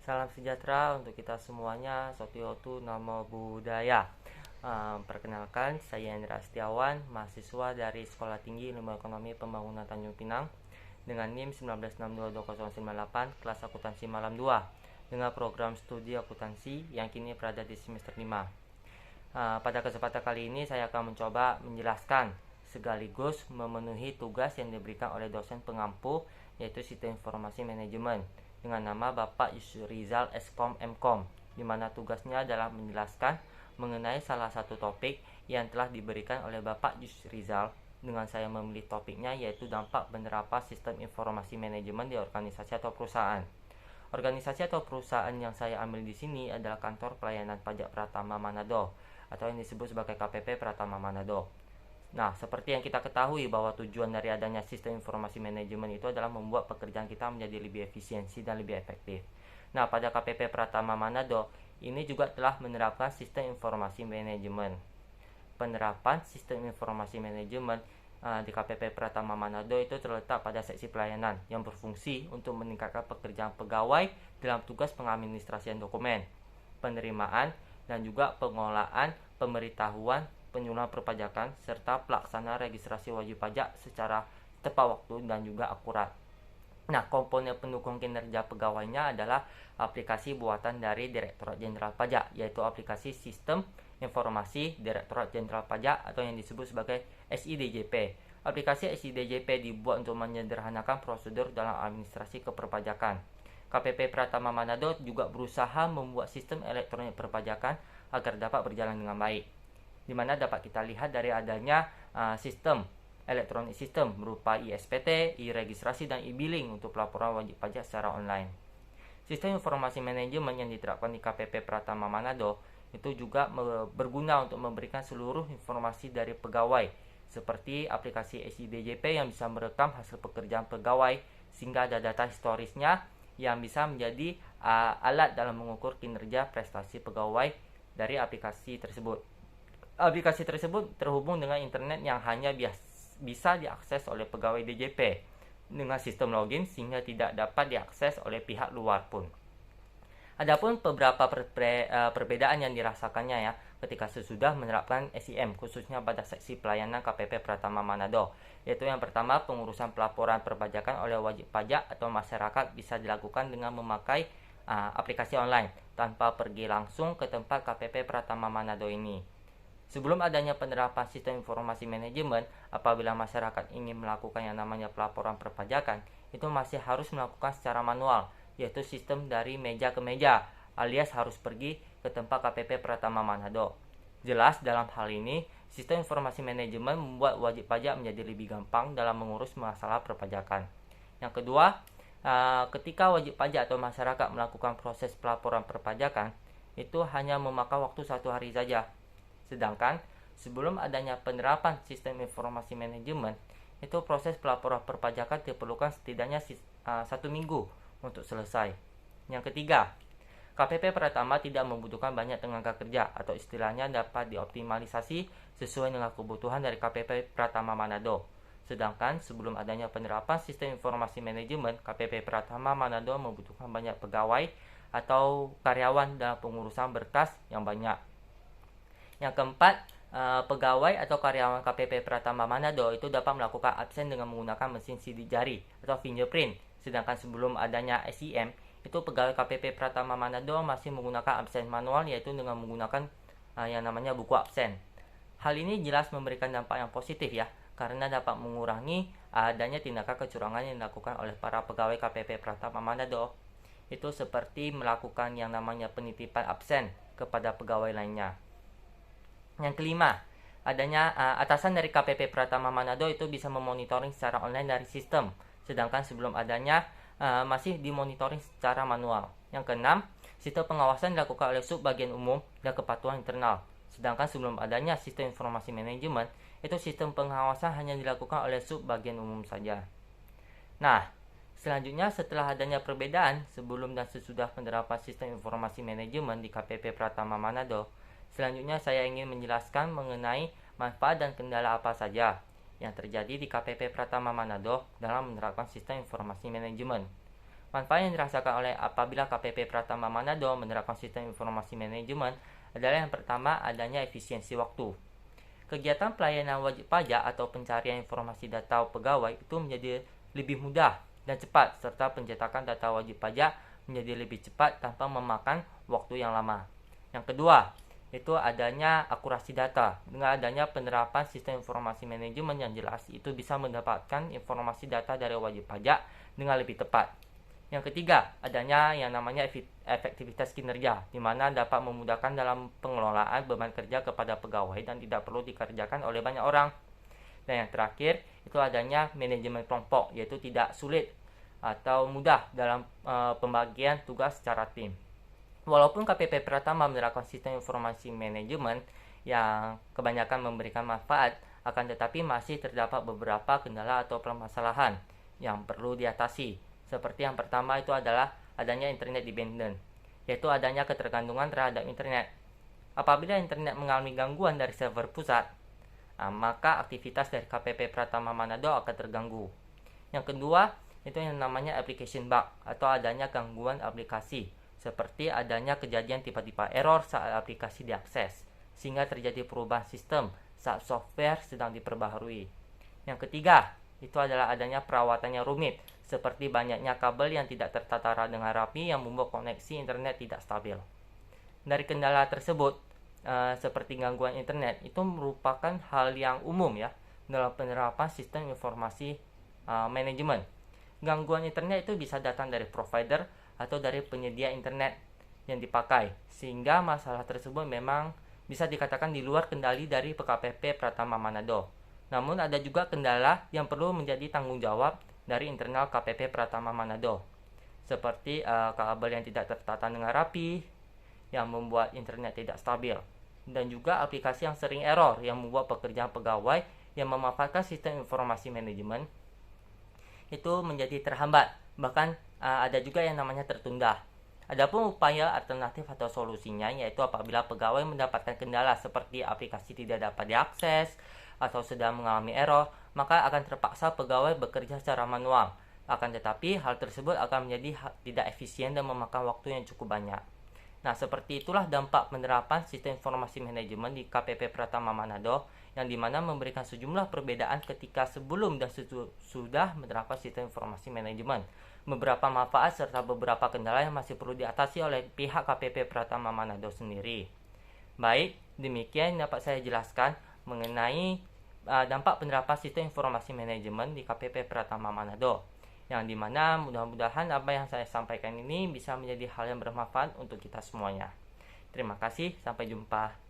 Salam sejahtera untuk kita semuanya. Sotiotu Namo Buddhaya. Perkenalkan, saya Indra Setiawan, mahasiswa dari Sekolah Tinggi Ilmu Ekonomi Pembangunan Tanjung Pinang dengan NIM 19622098, kelas akuntansi malam 2 dengan program studi akuntansi yang kini berada di semester 5. Pada kesempatan kali ini saya akan mencoba menjelaskan sekaligus memenuhi tugas yang diberikan oleh dosen pengampu, yaitu Sistem Informasi Manajemen dengan nama Bapak Yusrizal Eskom Mkom, di mana tugasnya adalah menjelaskan mengenai salah satu topik yang telah diberikan oleh Bapak Yusrizal. Dengan saya memilih topiknya, yaitu dampak penerapan sistem informasi manajemen di organisasi atau perusahaan. Organisasi atau perusahaan yang saya ambil di sini adalah Kantor Pelayanan Pajak Pratama Manado atau yang disebut sebagai KPP Pratama Manado. Nah, seperti yang kita ketahui bahwa tujuan dari adanya sistem informasi manajemen itu adalah membuat pekerjaan kita menjadi lebih efisiensi dan lebih efektif. Nah, pada KPP Pratama Manado ini juga telah menerapkan sistem informasi manajemen. Penerapan sistem informasi manajemen di KPP Pratama Manado itu terletak pada seksi pelayanan yang berfungsi untuk meningkatkan pekerjaan pegawai dalam tugas pengadministrasian dokumen, penerimaan, dan juga pengolahan pemberitahuan penyuluhan perpajakan serta pelaksanaan registrasi wajib pajak secara tepat waktu dan juga akurat. Nah, komponen pendukung kinerja pegawainya adalah aplikasi buatan dari Direktorat Jenderal Pajak, yaitu aplikasi Sistem Informasi Direktorat Jenderal Pajak atau yang disebut sebagai SIDJP. Aplikasi SIDJP dibuat untuk menyederhanakan prosedur dalam administrasi keperpajakan. KPP Pratama Manado juga berusaha membuat sistem elektronik perpajakan agar dapat berjalan dengan baik, di mana dapat kita lihat dari adanya sistem elektronik sistem berupa ISPT, e-registrasi, dan e-billing untuk pelaporan wajib pajak secara online. Sistem informasi manajemen yang diterapkan di KPP Pratama Manado itu juga berguna untuk memberikan seluruh informasi dari pegawai, seperti aplikasi SIDJP yang bisa merekam hasil pekerjaan pegawai sehingga ada data historisnya yang bisa menjadi alat dalam mengukur kinerja prestasi pegawai dari aplikasi tersebut. Aplikasi tersebut terhubung dengan internet yang hanya bisa diakses oleh pegawai DJP dengan sistem login sehingga tidak dapat diakses oleh pihak luar pun. Adapun beberapa perbedaan yang dirasakannya ya ketika sesudah menerapkan SIM khususnya pada seksi pelayanan KPP Pratama Manado, yaitu yang pertama, pengurusan pelaporan perpajakan oleh wajib pajak atau masyarakat bisa dilakukan dengan memakai aplikasi online tanpa pergi langsung ke tempat KPP Pratama Manado ini. Sebelum adanya penerapan sistem informasi manajemen, apabila masyarakat ingin melakukan yang namanya pelaporan perpajakan, itu masih harus melakukan secara manual, yaitu sistem dari meja ke meja, alias harus pergi ke tempat KPP Pratama Manado. Jelas dalam hal ini, sistem informasi manajemen membuat wajib pajak menjadi lebih gampang dalam mengurus masalah perpajakan. Yang kedua, ketika wajib pajak atau masyarakat melakukan proses pelaporan perpajakan, itu hanya memakan waktu 1 hari saja. Sedangkan sebelum adanya penerapan sistem informasi manajemen, itu proses pelaporan perpajakan diperlukan setidaknya 1 minggu untuk selesai. Yang ketiga, KPP Pratama tidak membutuhkan banyak tenaga kerja atau istilahnya dapat dioptimalisasi sesuai dengan kebutuhan dari KPP Pratama Manado. Sedangkan sebelum adanya penerapan sistem informasi manajemen, KPP Pratama Manado membutuhkan banyak pegawai atau karyawan dalam pengurusan berkas yang banyak. Yang keempat, pegawai atau karyawan KPP Pratama Manado itu dapat melakukan absen dengan menggunakan mesin sidik jari atau fingerprint. Sedangkan sebelum adanya SIM, itu pegawai KPP Pratama Manado masih menggunakan absen manual, yaitu dengan menggunakan yang namanya buku absen. Hal ini jelas memberikan dampak yang positif ya, karena dapat mengurangi adanya tindakan kecurangan yang dilakukan oleh para pegawai KPP Pratama Manado. Itu seperti melakukan yang namanya penitipan absen kepada pegawai lainnya. Yang kelima, adanya atasan dari KPP Pratama Manado itu bisa memonitoring secara online dari sistem, sedangkan sebelum adanya masih dimonitoring secara manual. Yang keenam, sistem pengawasan dilakukan oleh sub bagian umum dan kepatuhan internal, sedangkan sebelum adanya sistem informasi manajemen, itu sistem pengawasan hanya dilakukan oleh sub bagian umum saja. Nah, selanjutnya setelah adanya perbedaan sebelum dan sesudah penerapan sistem informasi manajemen di KPP Pratama Manado, selanjutnya saya ingin menjelaskan mengenai manfaat dan kendala apa saja yang terjadi di KPP Pratama Manado dalam menerapkan sistem informasi manajemen. Manfaat yang dirasakan oleh apabila KPP Pratama Manado menerapkan sistem informasi manajemen adalah yang pertama, adanya efisiensi waktu. Kegiatan pelayanan wajib pajak atau pencarian informasi data pegawai itu menjadi lebih mudah dan cepat, serta pencetakan data wajib pajak menjadi lebih cepat tanpa memakan waktu yang lama. Yang kedua, itu adanya akurasi data. Dengan adanya penerapan sistem informasi manajemen yang jelas, itu bisa mendapatkan informasi data dari wajib pajak dengan lebih tepat. Yang ketiga, adanya yang namanya efektivitas kinerja, di mana dapat memudahkan dalam pengelolaan beban kerja kepada pegawai dan tidak perlu dikerjakan oleh banyak orang. Dan yang terakhir, itu adanya manajemen kelompok, yaitu tidak sulit atau mudah dalam pembagian tugas secara tim. Walaupun KPP Pratama menerapkan sistem informasi manajemen yang kebanyakan memberikan manfaat, akan tetapi masih terdapat beberapa kendala atau permasalahan yang perlu diatasi. Seperti yang pertama itu adalah adanya internet dependent, yaitu adanya ketergantungan terhadap internet. Apabila internet mengalami gangguan dari server pusat, maka aktivitas dari KPP Pratama Manado akan terganggu. Yang kedua, itu yang namanya application bug atau adanya gangguan aplikasi, seperti adanya kejadian tiba-tiba error saat aplikasi diakses, sehingga terjadi perubahan sistem saat software sedang diperbaharui. Yang ketiga, itu adalah adanya perawatan yang rumit, seperti banyaknya kabel yang tidak tertata dengan rapi yang membuat koneksi internet tidak stabil. Dari kendala tersebut, seperti gangguan internet, itu merupakan hal yang umum ya dalam penerapan sistem informasi manajemen. Gangguan internet itu bisa datang dari provider atau dari penyedia internet yang dipakai, sehingga masalah tersebut memang bisa dikatakan di luar kendali dari PKPP Pratama Manado. Namun ada juga kendala yang perlu menjadi tanggung jawab dari internal KPP Pratama Manado, seperti kabel yang tidak tertata dengan rapi yang membuat internet tidak stabil, dan juga aplikasi yang sering error yang membuat pekerjaan pegawai yang memanfaatkan sistem informasi manajemen itu menjadi terhambat, bahkan ada juga yang namanya tertunda. Adapun upaya alternatif atau solusinya, yaitu apabila pegawai mendapatkan kendala seperti aplikasi tidak dapat diakses atau sedang mengalami error, maka akan terpaksa pegawai bekerja secara manual. Akan tetapi, hal tersebut akan menjadi tidak efisien dan memakan waktu yang cukup banyak. Nah, seperti itulah dampak penerapan sistem informasi manajemen di KPP Pratama Manado, yang dimana memberikan sejumlah perbedaan ketika sebelum dan sudah menerapkan sistem informasi manajemen. Beberapa manfaat serta beberapa kendala yang masih perlu diatasi oleh pihak KPP Pratama Manado sendiri. Baik, demikian dapat saya jelaskan mengenai dampak penerapan sistem informasi manajemen di KPP Pratama Manado, yang dimana mudah-mudahan apa yang saya sampaikan ini bisa menjadi hal yang bermanfaat untuk kita semuanya. Terima kasih, sampai jumpa.